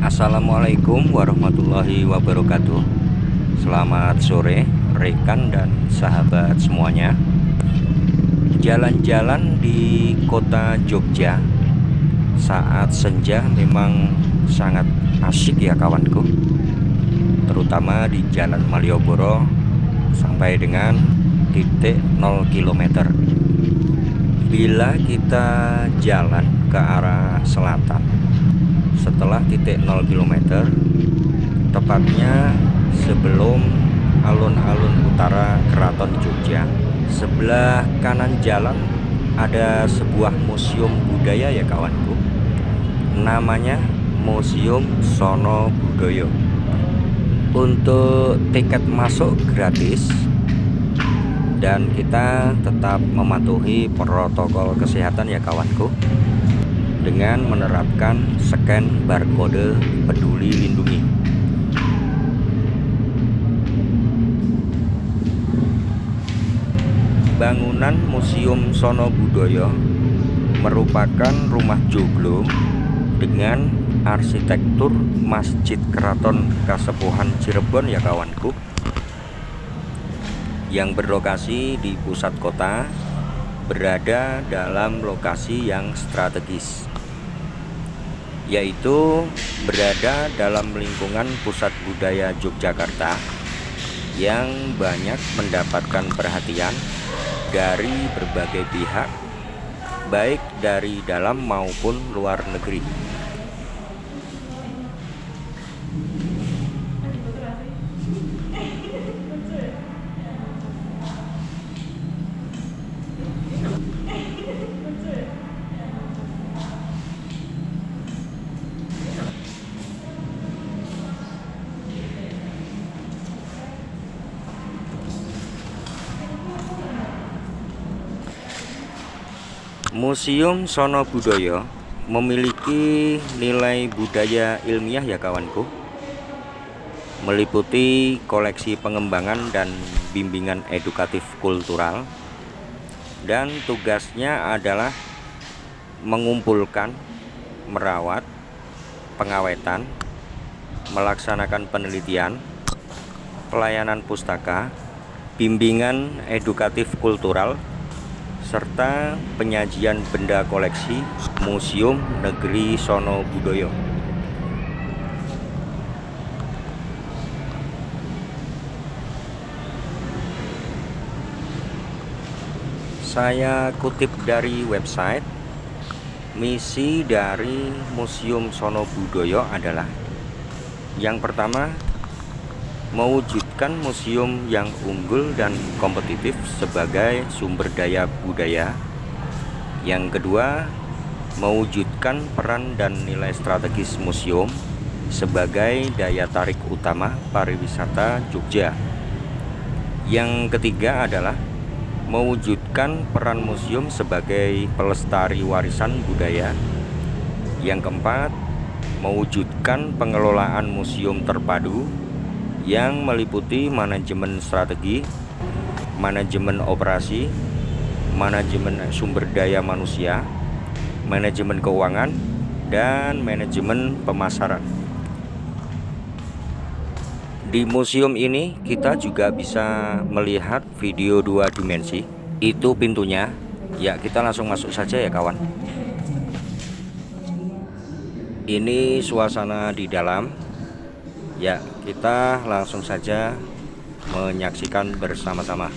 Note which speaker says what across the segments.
Speaker 1: Assalamualaikum warahmatullahi wabarakatuh. Selamat sore rekan dan sahabat semuanya. Jalan-jalan di kota Jogja saat senja memang sangat asyik ya kawanku, terutama di Jalan Malioboro sampai dengan titik 0 km. Bila kita jalan ke arah selatan setelah titik 0 km, tepatnya sebelum alun-alun utara Keraton Jogja, sebelah kanan jalan ada sebuah museum budaya ya kawanku, namanya Museum Sono Budoyo. Untuk tiket masuk gratis dan kita tetap mematuhi protokol kesehatan ya kawanku, dengan menerapkan scan barcode Peduli Lindungi. Bangunan Museum Sono Budoyo merupakan rumah joglo dengan arsitektur Masjid Keraton Kasepuhan Cirebon ya kawanku, yang berlokasi di pusat kota, berada dalam lokasi yang strategis, yaitu berada dalam lingkungan pusat budaya Yogyakarta yang banyak mendapatkan perhatian dari berbagai pihak, baik dari dalam maupun luar negeri. Museum Sono Budoyo memiliki nilai budaya ilmiah ya kawanku, meliputi koleksi pengembangan dan bimbingan edukatif kultural, dan tugasnya adalah mengumpulkan, merawat, pengawetan, melaksanakan penelitian, pelayanan pustaka, bimbingan edukatif kultural, serta penyajian benda koleksi Museum Negeri Sono Budoyo. Saya kutip dari website, misi dari Museum Sono Budoyo adalah: yang pertama, mewujudkan museum yang unggul dan kompetitif sebagai sumber daya budaya. Yang kedua, mewujudkan peran dan nilai strategis museum sebagai daya tarik utama pariwisata Jogja. Yang ketiga adalah mewujudkan peran museum sebagai pelestari warisan budaya. Yang keempat, mewujudkan pengelolaan museum terpadu yang meliputi manajemen strategi, manajemen operasi, manajemen sumber daya manusia, manajemen keuangan, dan manajemen pemasaran. Di museum ini kita juga bisa melihat video 2 dimensi. Itu pintunya. Ya, kita langsung masuk saja ya kawan. Ini suasana di dalam. Ya, kita langsung saja menyaksikan bersama-sama.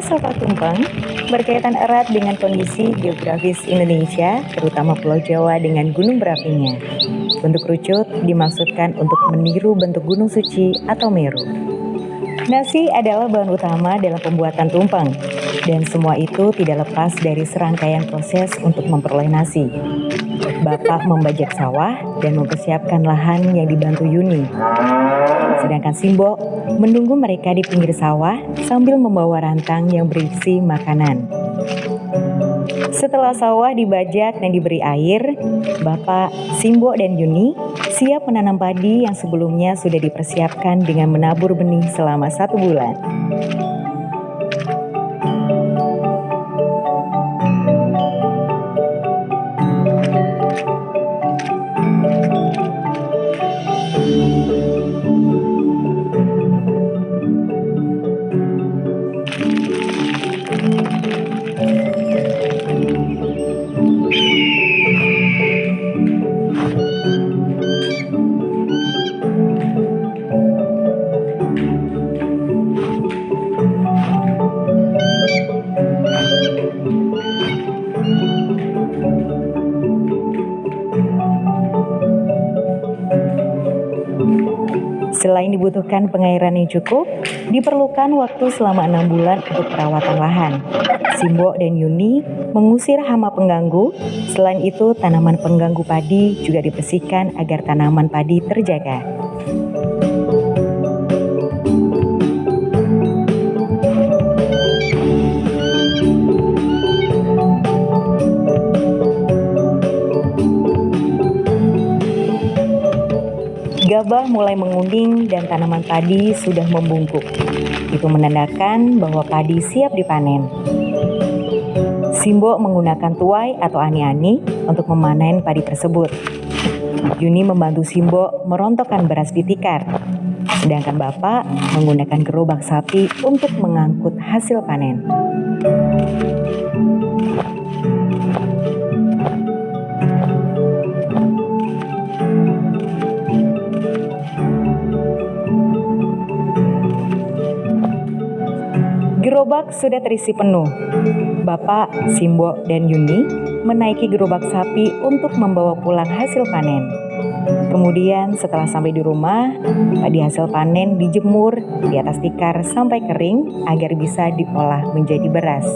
Speaker 2: Sobat Tumpeng, berkaitan erat dengan kondisi geografis Indonesia, terutama Pulau Jawa dengan gunung berapinya. Bentuk kerucut dimaksudkan untuk meniru bentuk gunung suci atau Meru. Nasi adalah bahan utama dalam pembuatan tumpeng, dan semua itu tidak lepas dari serangkaian proses untuk memperoleh nasi. Bapak membajak sawah dan mempersiapkan lahan yang dibantu Yuni. Sedangkan Simbok menunggu mereka di pinggir sawah sambil membawa rantang yang berisi makanan. Setelah sawah dibajak dan diberi air, Bapak, Simbok, dan Yuni siap menanam padi yang sebelumnya sudah dipersiapkan dengan menabur benih selama 1 bulan. Selain dibutuhkan pengairan yang cukup, diperlukan waktu selama 6 bulan untuk perawatan lahan. Simbok dan Yuni mengusir hama pengganggu. Selain itu, tanaman pengganggu padi juga dibersihkan agar tanaman padi terjaga. Gabah mulai menguning dan tanaman padi sudah membungkuk. Itu menandakan bahwa padi siap dipanen. Simbok menggunakan tuai atau ani-ani untuk memanen padi tersebut. Yuni membantu Simbok merontokkan beras di tikar. Sedangkan Bapak menggunakan gerobak sapi untuk mengangkut hasil panen. Gerobak sudah terisi penuh. Bapak, Simbok, dan Yuni menaiki gerobak sapi untuk membawa pulang hasil panen. Kemudian setelah sampai di rumah, padi hasil panen dijemur di atas tikar sampai kering agar bisa diolah menjadi beras.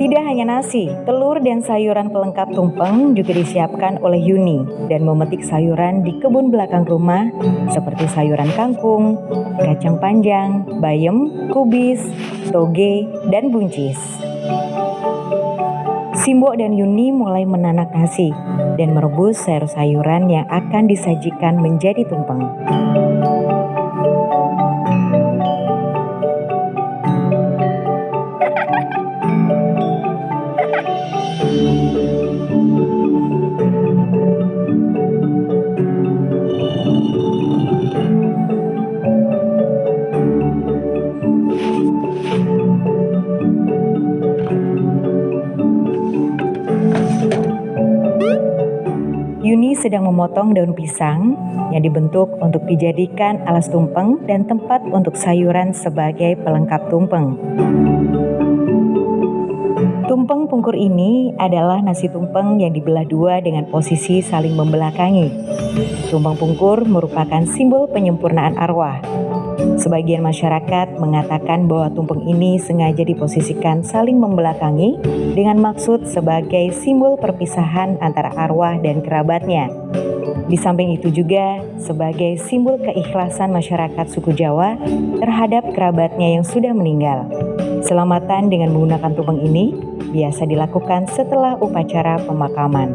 Speaker 2: Tidak hanya nasi, telur dan sayuran pelengkap tumpeng juga disiapkan oleh Yuni dan memetik sayuran di kebun belakang rumah seperti sayuran kangkung, kacang panjang, bayam, kubis, toge, dan buncis. Simbok dan Yuni mulai menanak nasi dan merebus sayur-sayuran yang akan disajikan menjadi tumpeng. Yuni sedang memotong daun pisang yang dibentuk untuk dijadikan alas tumpeng dan tempat untuk sayuran sebagai pelengkap tumpeng. Tumpeng pungkur ini adalah nasi tumpeng yang dibelah dua dengan posisi saling membelakangi. Tumpeng pungkur merupakan simbol penyempurnaan arwah. Sebagian masyarakat mengatakan bahwa tumpeng ini sengaja diposisikan saling membelakangi dengan maksud sebagai simbol perpisahan antara arwah dan kerabatnya. Di samping itu juga sebagai simbol keikhlasan masyarakat suku Jawa terhadap kerabatnya yang sudah meninggal. Selamatan dengan menggunakan tumpeng ini biasa dilakukan setelah upacara pemakaman.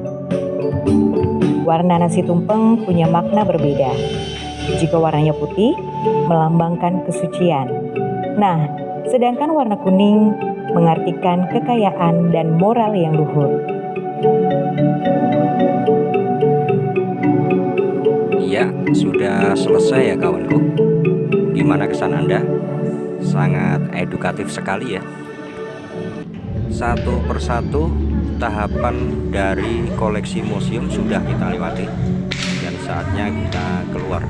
Speaker 2: Warna nasi tumpeng punya makna berbeda. Jika warnanya putih, melambangkan kesucian. Nah, sedangkan warna kuning mengartikan kekayaan dan moral yang luhur.
Speaker 1: Iya, sudah selesai ya kawanku. Gimana kesan Anda? Sangat edukatif sekali ya. Satu persatu tahapan dari koleksi museum sudah kita lewati dan saatnya kita keluar.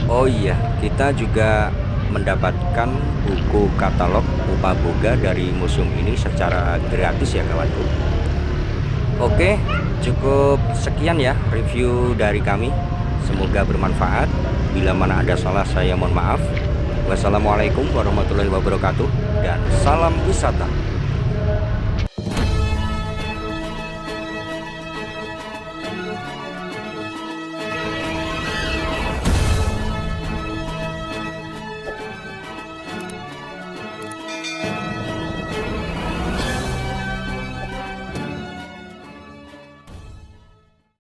Speaker 1: Oh iya, kita juga mendapatkan buku katalog Upaboga dari museum ini secara gratis ya kawanku. Oke, cukup sekian ya review dari kami. Semoga bermanfaat. Bila mana ada salah saya mohon maaf. Wassalamualaikum warahmatullahi wabarakatuh dan salam wisata.